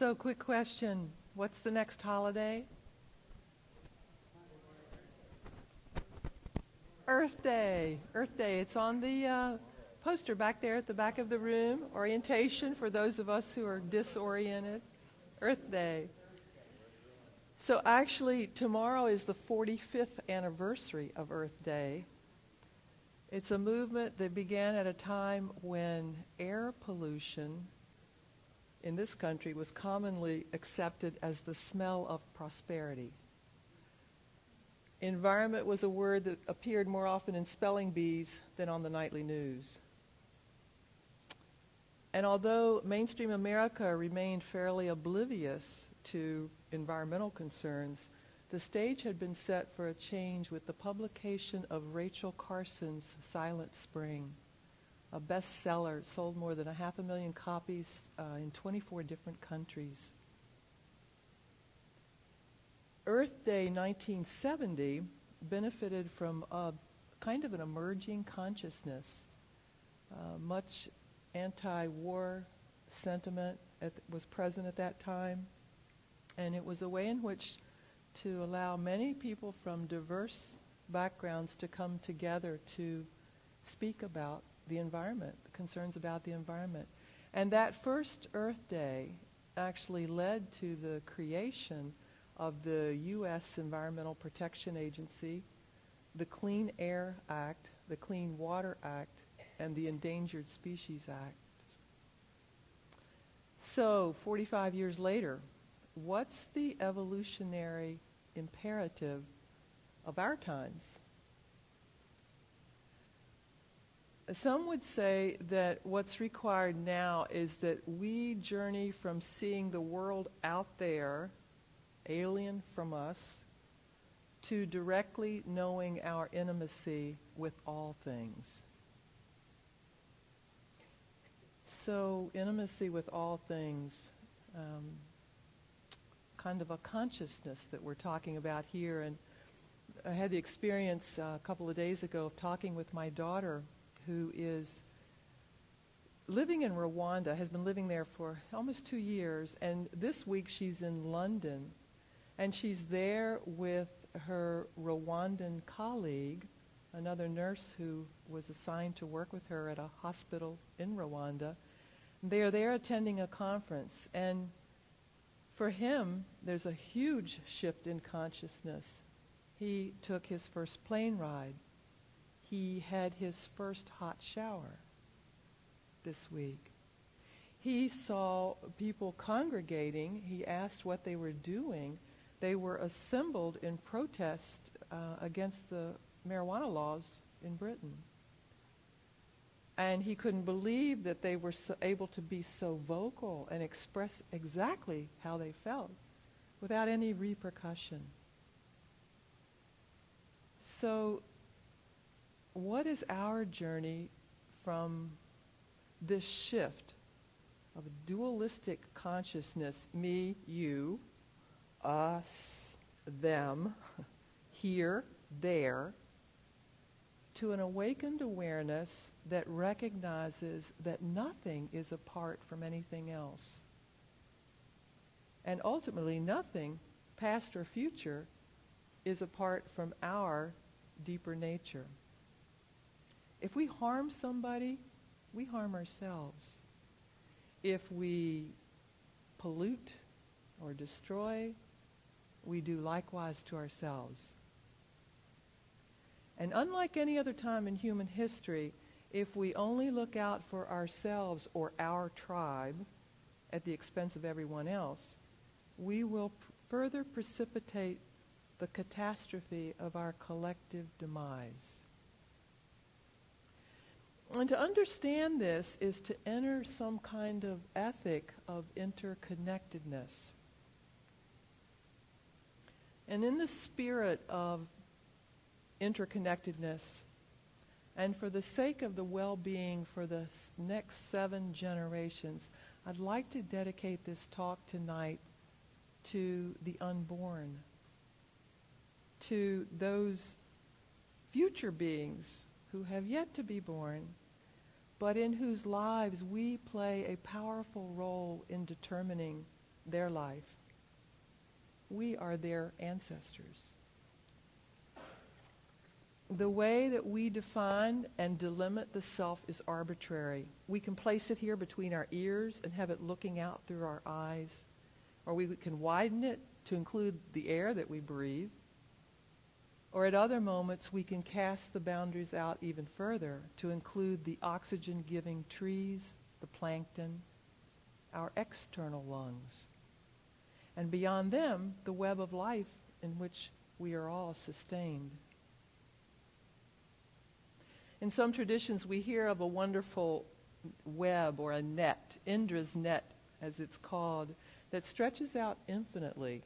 So, quick question. What's the next holiday? Earth Day. Earth Day. It's on the poster back there at the back of the room. Orientation for those of us who are disoriented. Earth Day. So actually, tomorrow is the 45th anniversary of Earth Day. It's a movement that began at a time when air pollution in this country was commonly accepted as the smell of prosperity. Environment was a word that appeared more often in spelling bees than on the nightly news. And although mainstream America remained fairly oblivious to environmental concerns, the stage had been set for a change with the publication of Rachel Carson's Silent Spring, a bestseller, sold more than 500,000 copies in 24 different countries. Earth Day 1970 benefited from a kind of an emerging consciousness. Much anti-war sentiment was present at that time, and it was a way in which to allow many people from diverse backgrounds to come together to speak about the environment, the concerns about the environment. And that first Earth Day actually led to the creation of the U.S. Environmental Protection Agency, the Clean Air Act, the Clean Water Act, and the Endangered Species Act. So, 45 years later, what's the evolutionary imperative of our times? Some would say that what's required now is that we journey from seeing the world out there, alien from us, to directly knowing our intimacy with all things. So, intimacy with all things, kind of a consciousness that we're talking about here. And I had the experience a couple of days ago of talking with my daughter, who is living in Rwanda, has been living there for almost 2 years, and this week she's in London, and she's there with her Rwandan colleague, another nurse who was assigned to work with her at a hospital in Rwanda. They are there attending a conference, and for him, there's a huge shift in consciousness. He took his first plane ride. He had his first hot shower this week. He saw people congregating. He asked what they were doing. They were assembled in protest against the marijuana laws in Britain. And he couldn't believe that they were able to be so vocal and express exactly how they felt without any repercussion. So, what is our journey from this shift of a dualistic consciousness, me, you, us, them, here, there, to an awakened awareness that recognizes that nothing is apart from anything else? And ultimately, nothing, past or future, is apart from our deeper nature. If we harm somebody, we harm ourselves. If we pollute or destroy, we do likewise to ourselves. And unlike any other time in human history, if we only look out for ourselves or our tribe at the expense of everyone else, we will further precipitate the catastrophe of our collective demise. And to understand this is to enter some kind of ethic of interconnectedness. And in the spirit of interconnectedness, and for the sake of the well-being for the next 7 generations, I'd like to dedicate this talk tonight to the unborn, to those future beings who have yet to be born, but in whose lives we play a powerful role in determining their life. We are their ancestors. The way that we define and delimit the self is arbitrary. We can place it here between our ears and have it looking out through our eyes. Or we can widen it to include the air that we breathe. Or at other moments, we can cast the boundaries out even further to include the oxygen-giving trees, the plankton, our external lungs. And beyond them, the web of life in which we are all sustained. In some traditions, we hear of a wonderful web or a net, Indra's net, as it's called, that stretches out infinitely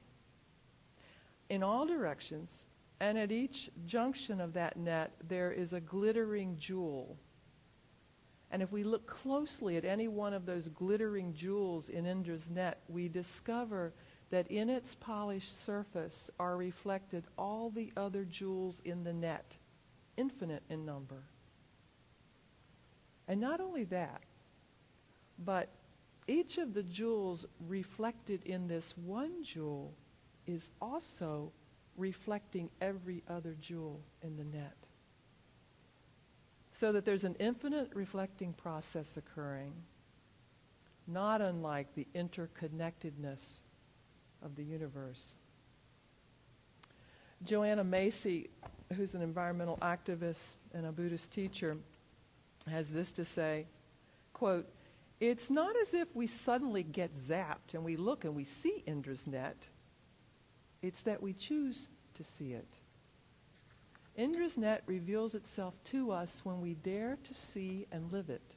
in all directions, and at each junction of that net, there is a glittering jewel. And if we look closely at any one of those glittering jewels in Indra's net, we discover that in its polished surface are reflected all the other jewels in the net, infinite in number. And not only that, but each of the jewels reflected in this one jewel is also reflecting every other jewel in the net. So that there's an infinite reflecting process occurring, not unlike the interconnectedness of the universe. Joanna Macy, who's an environmental activist and a Buddhist teacher, has this to say, quote, "It's not as if we suddenly get zapped and we look and we see Indra's net. It's that we choose to see it. Indra's net reveals itself to us when we dare to see and live it.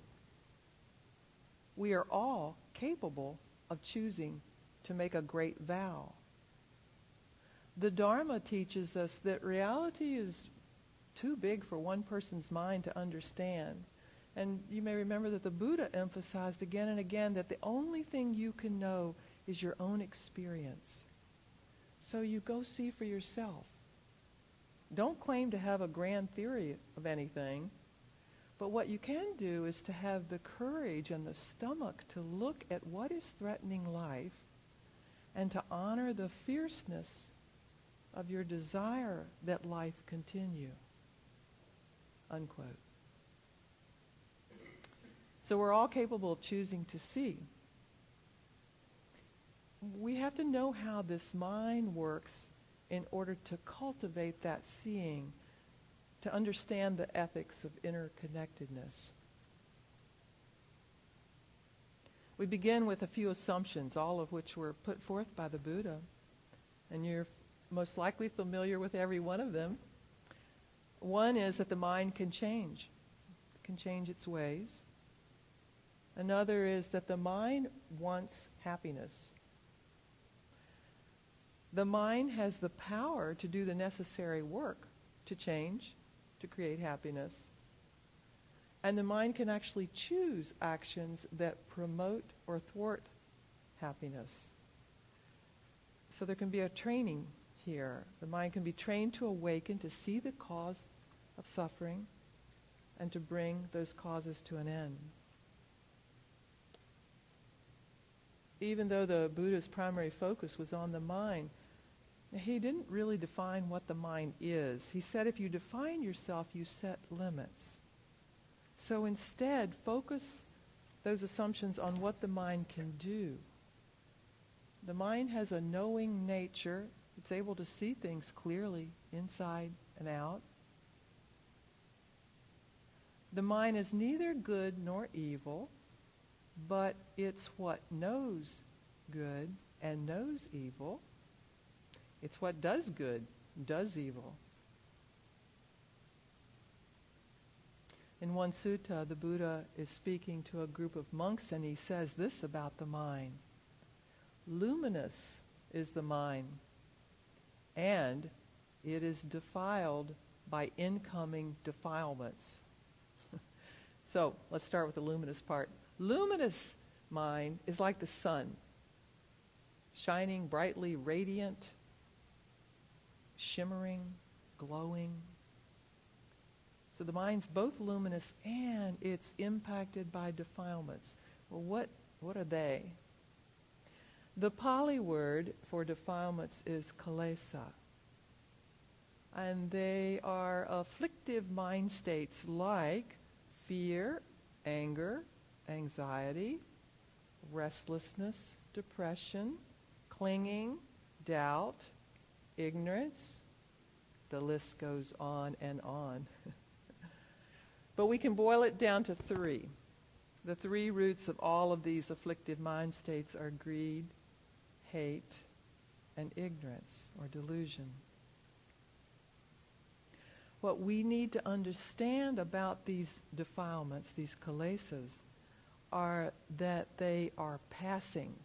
We are all capable of choosing to make a great vow. The Dharma teaches us that reality is too big for one person's mind to understand. And you may remember that the Buddha emphasized again and again that the only thing you can know is your own experience. So you go see for yourself. Don't claim to have a grand theory of anything, but what you can do is to have the courage and the stomach to look at what is threatening life and to honor the fierceness of your desire that life continue." Unquote. So we're all capable of choosing to see. We have to know how this mind works in order to cultivate that seeing, to understand the ethics of interconnectedness. We begin with a few assumptions, all of which were put forth by the Buddha, and you're most likely familiar with every one of them. One is that the mind can change its ways. Another is that the mind wants happiness. The mind has the power to do the necessary work to change, to create happiness. And the mind can actually choose actions that promote or thwart happiness. So there can be a training here. The mind can be trained to awaken, to see the cause of suffering, and to bring those causes to an end. Even though the Buddha's primary focus was on the mind, he didn't really define what the mind is. He said if you define yourself, you set limits. So instead, focus those assumptions on what the mind can do. The mind has a knowing nature. It's able to see things clearly, inside and out. The mind is neither good nor evil, but it's what knows good and knows evil. It's what does good, does evil. In one sutta, the Buddha is speaking to a group of monks, and he says this about the mind. Luminous is the mind, and it is defiled by incoming defilements. So, let's start with the luminous part. Luminous mind is like the sun, shining brightly radiant, shimmering, glowing. So the mind's both luminous and it's impacted by defilements. Well, what are they? The Pali word for defilements is kilesa. And they are afflictive mind states like fear, anger, anxiety, restlessness, depression, clinging, doubt, ignorance. The list goes on and on. But we can boil it down to three. The three roots of all of these afflictive mind states are greed, hate, and ignorance or delusion. What we need to understand about these defilements, these kilesas, are that they are passing.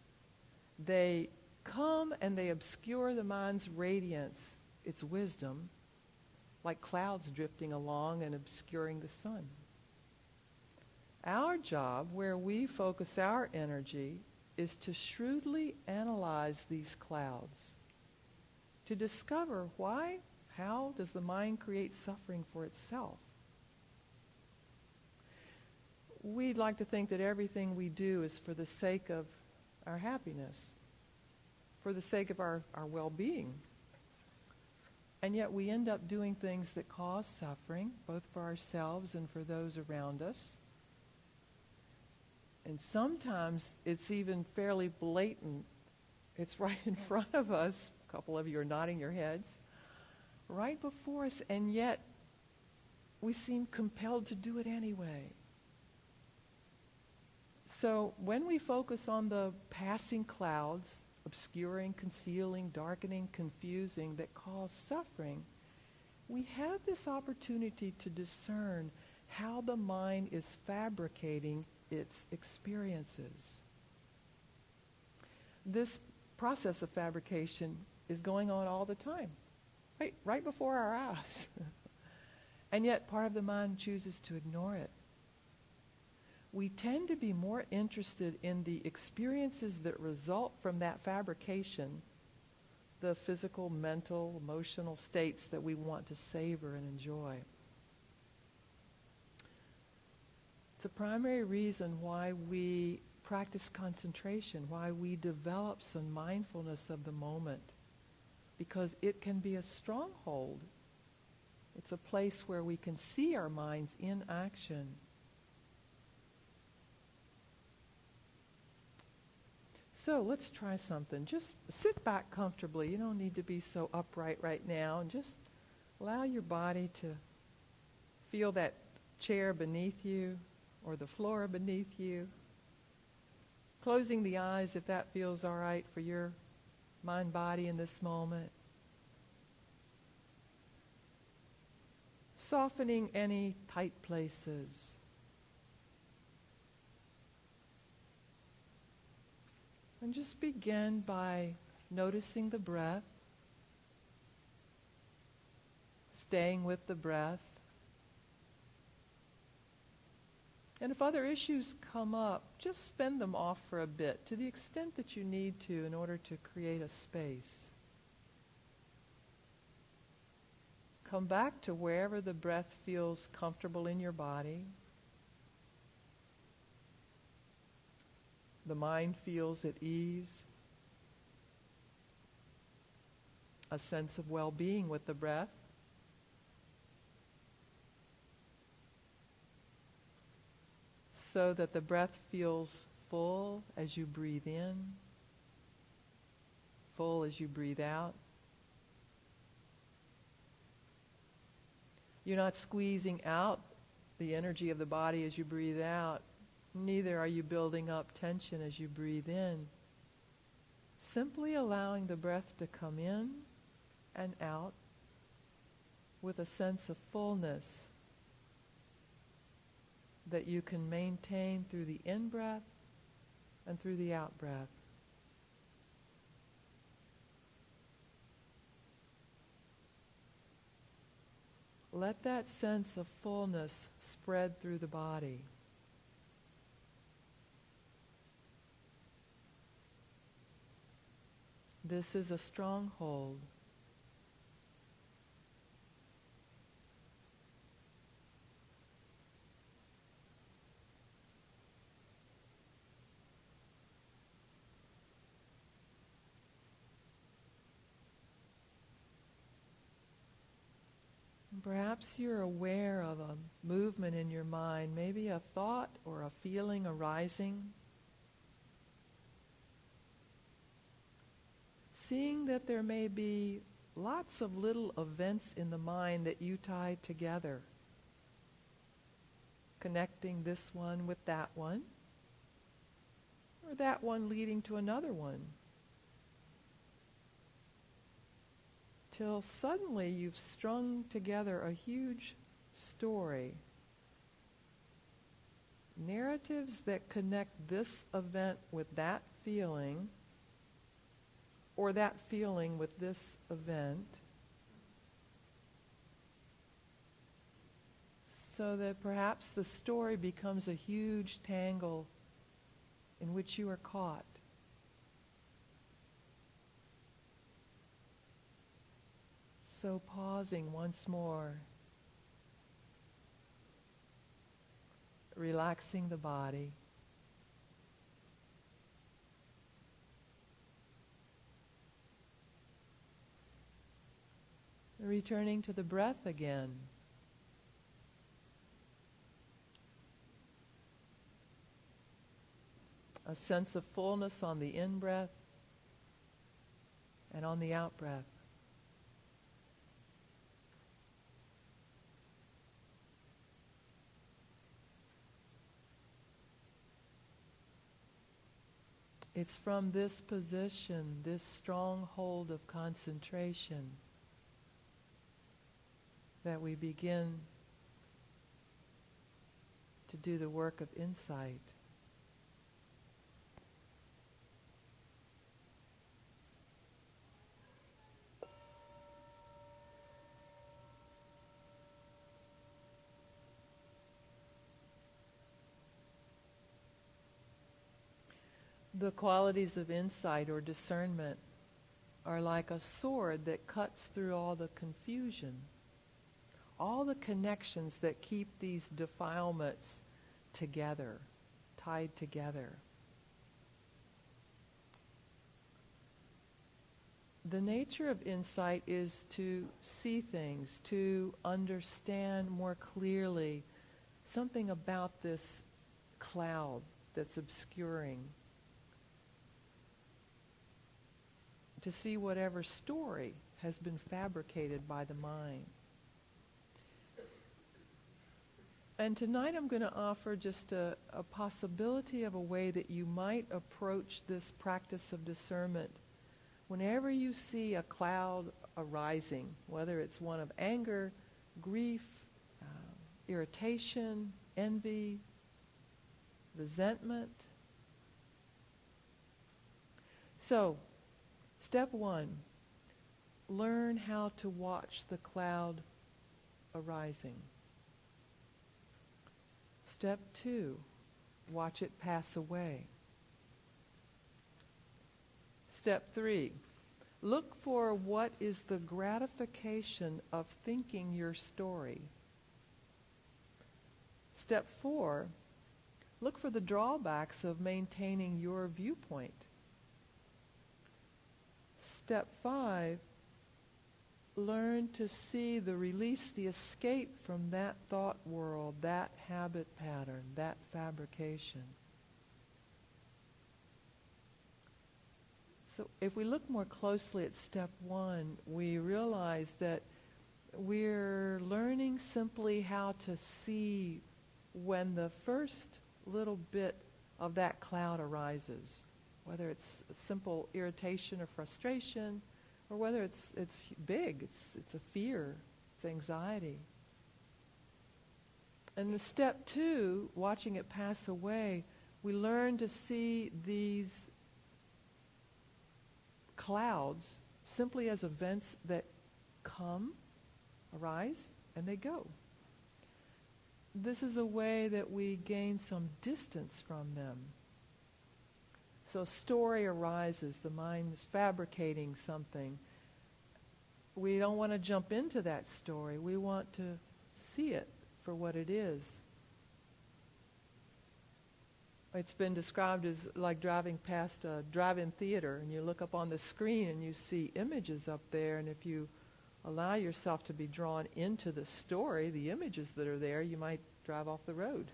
They come and they obscure the mind's radiance, its wisdom, like clouds drifting along and obscuring the sun. Our job, where we focus our energy, is to shrewdly analyze these clouds, to discover how does the mind create suffering for itself. We'd like to think that everything we do is for the sake of our happiness, for the sake of our well-being. And yet we end up doing things that cause suffering, both for ourselves and for those around us. And sometimes it's even fairly blatant. It's right in front of us. A couple of you are nodding your heads. Right before us, and yet we seem compelled to do it anyway. So when we focus on the passing clouds, obscuring, concealing, darkening, confusing, that cause suffering, we have this opportunity to discern how the mind is fabricating its experiences. This process of fabrication is going on all the time, right before our eyes. And yet part of the mind chooses to ignore it. We tend to be more interested in the experiences that result from that fabrication, the physical, mental, emotional states that we want to savor and enjoy. It's a primary reason why we practice concentration, why we develop some mindfulness of the moment, because it can be a stronghold. It's a place where we can see our minds in action. So let's try something. Just sit back comfortably. You don't need to be so upright right now. And just allow your body to feel that chair beneath you or the floor beneath you. Closing the eyes if that feels all right for your mind, body in this moment. Softening any tight places. And just begin by noticing the breath, staying with the breath. And if other issues come up, just fend them off for a bit, to the extent that you need to in order to create a space. Come back to wherever the breath feels comfortable in your body. The mind feels at ease. A sense of well-being with the breath. So that the breath feels full as you breathe in, full as you breathe out. You're not squeezing out the energy of the body as you breathe out. Neither are you building up tension as you breathe in. Simply allowing the breath to come in and out with a sense of fullness that you can maintain through the in-breath and through the out-breath. Let that sense of fullness spread through the body. This is a stronghold. Perhaps you're aware of a movement in your mind, maybe a thought or a feeling arising. Seeing that there may be lots of little events in the mind that you tie together, connecting this one with that one, or that one leading to another one, till suddenly you've strung together a huge story. Narratives that connect this event with that feeling, or that feeling with this event, so that perhaps the story becomes a huge tangle in which you are caught. So pausing once more, relaxing the body, returning to the breath again. A sense of fullness on the in-breath and on the out-breath. It's from this position, this stronghold of concentration, that we begin to do the work of insight. The qualities of insight or discernment are like a sword that cuts through all the confusion, all the connections that keep these defilements together, tied together. The nature of insight is to see things, to understand more clearly something about this cloud that's obscuring, to see whatever story has been fabricated by the mind. And tonight I'm going to offer just a possibility of a way that you might approach this practice of discernment whenever you see a cloud arising, whether it's one of anger, grief, irritation, envy, resentment. So, step one, learn how to watch the cloud arising. Step two, watch it pass away. Step three, look for what is the gratification of thinking your story. Step four, look for the drawbacks of maintaining your viewpoint. Step five, learn to see the release, the escape from that thought world, that habit pattern, that fabrication. So if we look more closely at step one, we realize that we're learning simply how to see when the first little bit of that cloud arises, whether it's simple irritation or frustration, or whether it's big, it's a fear, it's anxiety. And the step two, watching it pass away, we learn to see these clouds simply as events that come, arise, and they go. This is a way that we gain some distance from them. So a story arises, the mind is fabricating something. We don't want to jump into that story. We want to see it for what it is. It's been described as like driving past a drive-in theater, and you look up on the screen and you see images up there, and if you allow yourself to be drawn into the story, the images that are there, you might drive off the road.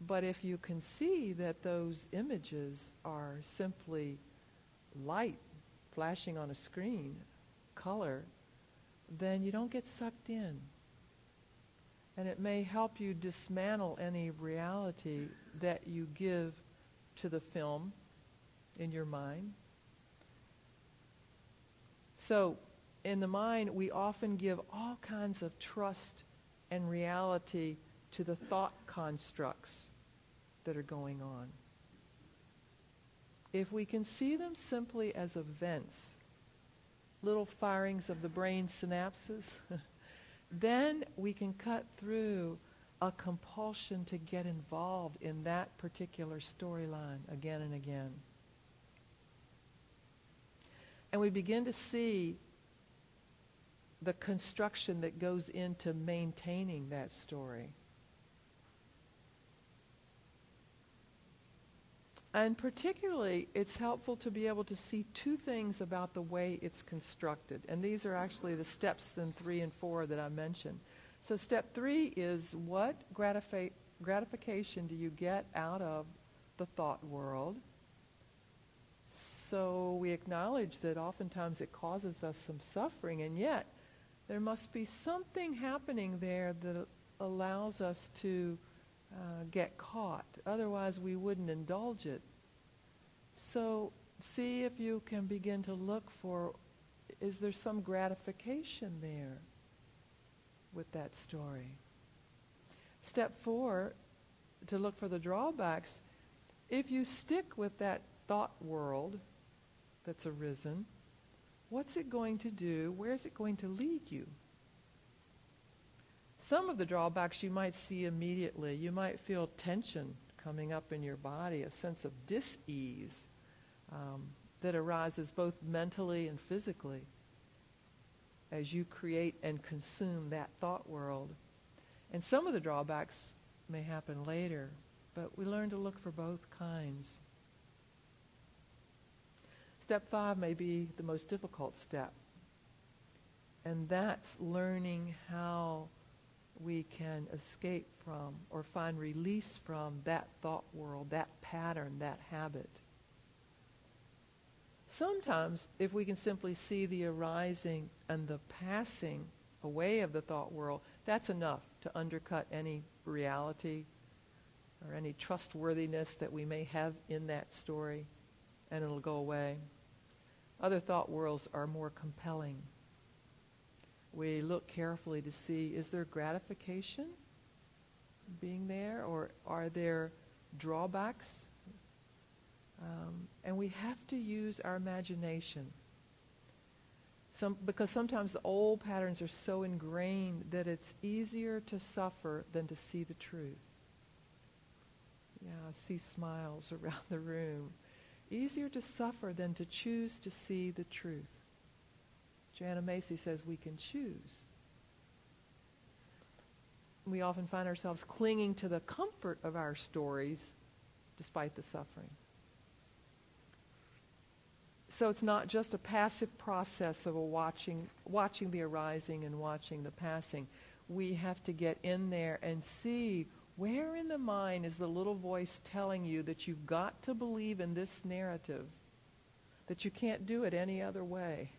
But if you can see that those images are simply light flashing on a screen, color, then you don't get sucked in. And it may help you dismantle any reality that you give to the film in your mind. So, in the mind, we often give all kinds of trust and reality to the thought constructs that are going on. If we can see them simply as events, little firings of the brain synapses, then we can cut through a compulsion to get involved in that particular storyline again and again. And we begin to see the construction that goes into maintaining that story. And particularly, it's helpful to be able to see two things about the way it's constructed. And these are actually the steps in 3 and 4 that I mentioned. So step 3 is what gratification do you get out of the thought world? So we acknowledge that oftentimes it causes us some suffering, and yet there must be something happening there that allows us to get caught. Otherwise, we wouldn't indulge it. So see if you can begin to look for, is there some gratification there with that story? Step 4, to look for the drawbacks. If you stick with that thought world that's arisen, what's it going to do? Where is it going to lead you? Some of the drawbacks you might see immediately. You might feel tension coming up in your body, a sense of dis-ease that arises both mentally and physically as you create and consume that thought world. And some of the drawbacks may happen later, but we learn to look for both kinds. Step 5 may be the most difficult step, and that's learning how we can escape from or find release from that thought world, that pattern, that habit. Sometimes, if we can simply see the arising and the passing away of the thought world, that's enough to undercut any reality or any trustworthiness that we may have in that story, and it'll go away. Other thought worlds are more compelling. We look carefully to see, is there gratification being there, or are there drawbacks? And we have to use our imagination. Because sometimes the old patterns are so ingrained that it's easier to suffer than to see the truth. Yeah, I see smiles around the room. Easier to suffer than to choose to see the truth. Joanna Macy says we can choose. We often find ourselves clinging to the comfort of our stories despite the suffering. So it's not just a passive process of watching the arising and watching the passing. We have to get in there and see where in the mind is the little voice telling you that you've got to believe in this narrative, that you can't do it any other way.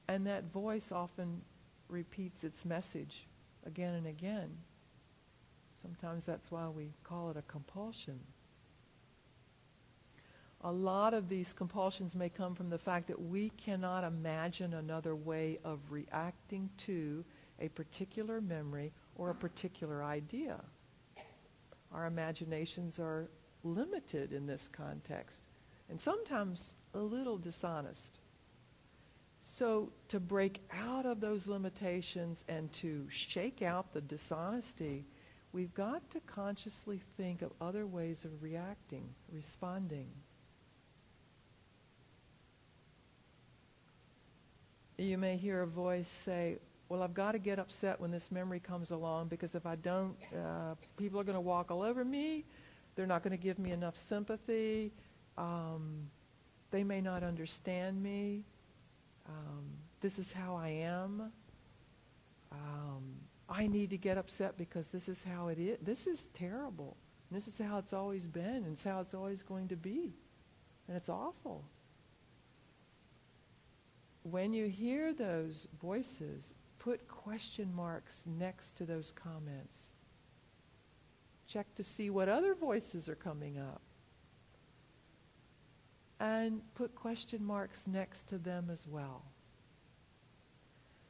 And that voice often repeats its message again and again. Sometimes that's why we call it a compulsion. A lot of these compulsions may come from the fact that we cannot imagine another way of reacting to a particular memory or a particular idea. Our imaginations are limited in this context, and sometimes a little dishonest. So to break out of those limitations and to shake out the dishonesty, we've got to consciously think of other ways of reacting, responding. You may hear a voice say, well, I've got to get upset when this memory comes along, because if I don't, people are going to walk all over me. They're not going to give me enough sympathy. They may not understand me. This is how I am. I need to get upset because this is how it is. This is terrible. This is how it's always been, and it's how it's always going to be. And it's awful. When you hear those voices, put question marks next to those comments. Check to see what other voices are coming up. And put question marks next to them as well.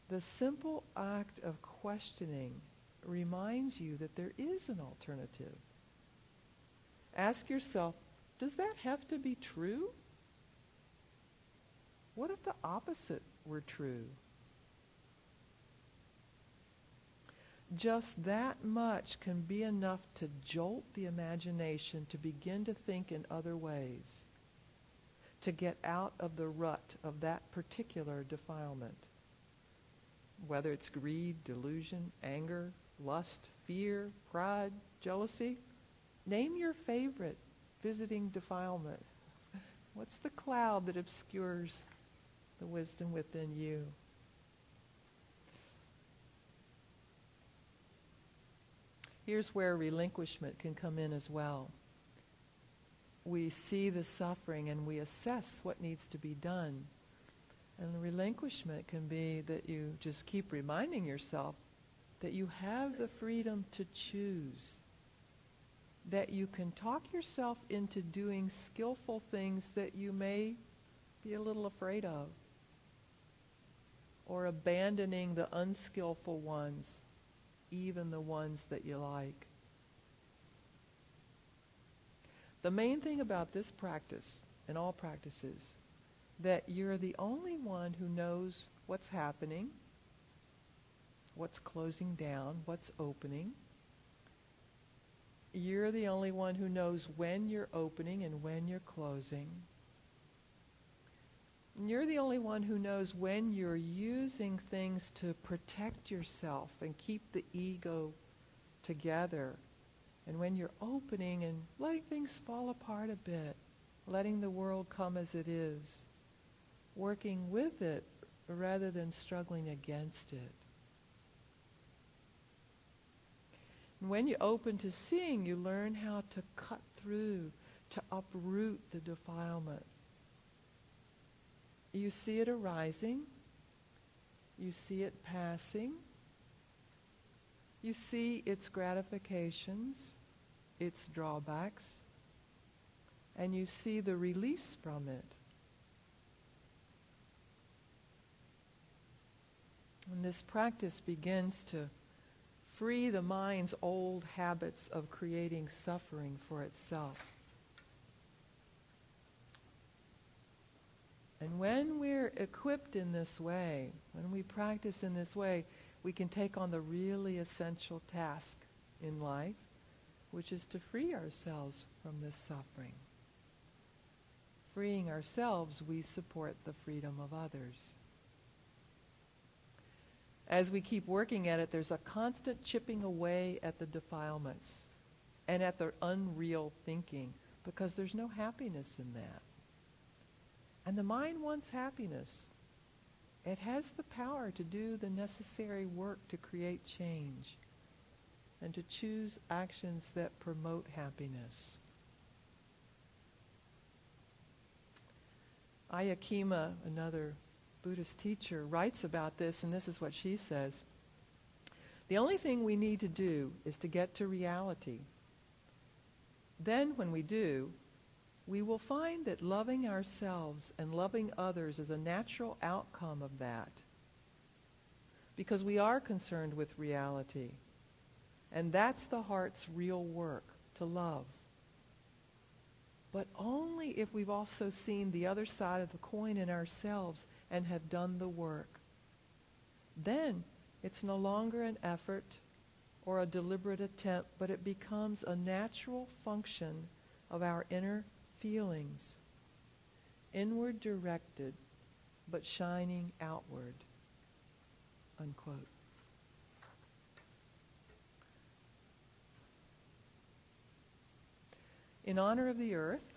The simple act of questioning reminds you that there is an alternative. Ask yourself, does that have to be true? What if the opposite were true? Just that much can be enough to jolt the imagination to begin to think in other ways, to get out of the rut of that particular defilement. Whether it's greed, delusion, anger, lust, fear, pride, jealousy, name your favorite visiting defilement. What's the cloud that obscures the wisdom within you? Here's where relinquishment can come in as well. We see the suffering and we assess what needs to be done. And the relinquishment can be that you just keep reminding yourself that you have the freedom to choose. That you can talk yourself into doing skillful things that you may be a little afraid of. Or abandoning the unskillful ones, even the ones that you like. The main thing about this practice, and all practices, that you're the only one who knows what's happening, what's closing down, what's opening. You're the only one who knows when you're opening and when you're closing. And you're the only one who knows when you're using things to protect yourself and keep the ego together. And when you're opening and letting things fall apart a bit, letting the world come as it is, working with it rather than struggling against it. And when you open to seeing, you learn how to cut through, to uproot the defilement. You see it arising, you see it passing, you see its gratifications, its drawbacks, and you see the release from it. And this practice begins to free the mind's old habits of creating suffering for itself. And when we're equipped in this way, when we practice in this way, we can take on the really essential task in life, which is to free ourselves from this suffering. Freeing ourselves, we support the freedom of others. As we keep working at it, there's a constant chipping away at the defilements and at the unreal thinking, because there's no happiness in that. And the mind wants happiness. It has the power to do the necessary work to create change and to choose actions that promote happiness. Ayakima, another Buddhist teacher, writes about this, and this is what she says. The only thing we need to do is to get to reality. Then when we do, we will find that loving ourselves and loving others is a natural outcome of that. Because we are concerned with reality. And that's the heart's real work, to love. But only if we've also seen the other side of the coin in ourselves and have done the work. Then it's no longer an effort or a deliberate attempt, but it becomes a natural function of our inner feelings, inward directed, but shining outward. Unquote. In honor of the earth,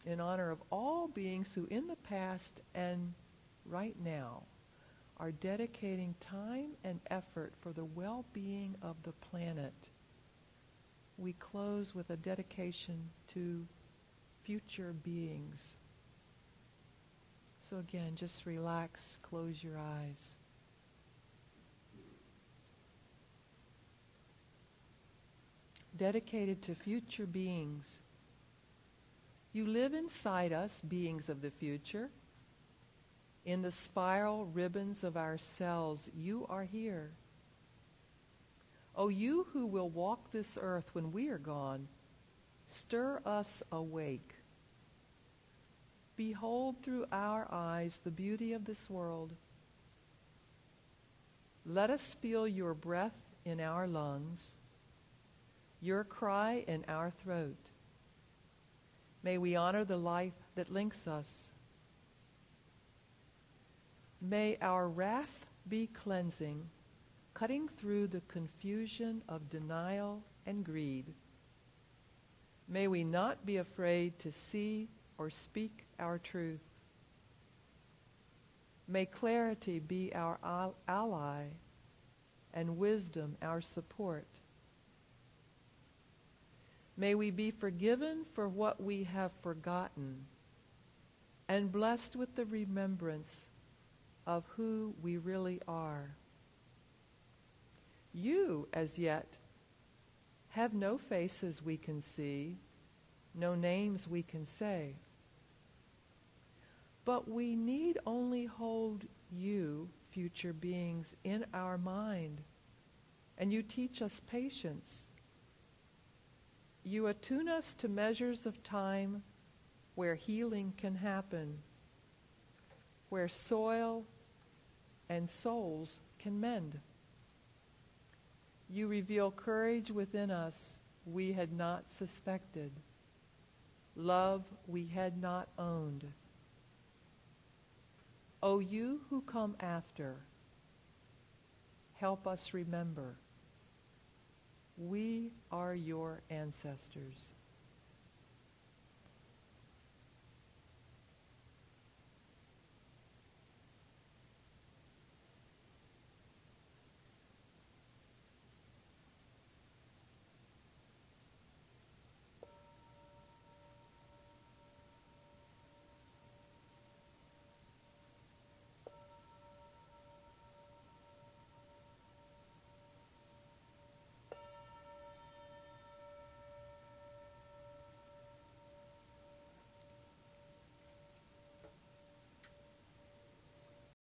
in honor of all beings who in the past and right now, are dedicating time and effort for the well-being of the planet, we close with a dedication to future beings. So again, just relax, close your eyes. Dedicated to future beings. You live inside us, beings of the future. In the spiral ribbons of our cells, you are here. O you who will walk this earth when we are gone, stir us awake. Behold through our eyes the beauty of this world. Let us feel your breath in our lungs, your cry in our throat. May we honor the life that links us. May our wrath be cleansing, cutting through the confusion of denial and greed. May we not be afraid to see or speak our truth. May clarity be our ally and wisdom our support. May we be forgiven for what we have forgotten and blessed with the remembrance of who we really are. You, as yet, have no faces we can see, no names we can say. But we need only hold you, future beings, in our mind, and you teach us patience. You attune us to measures of time where healing can happen, where soil and souls can mend. You reveal courage within us we had not suspected, love we had not owned. O you who come after, help us remember, we are your ancestors.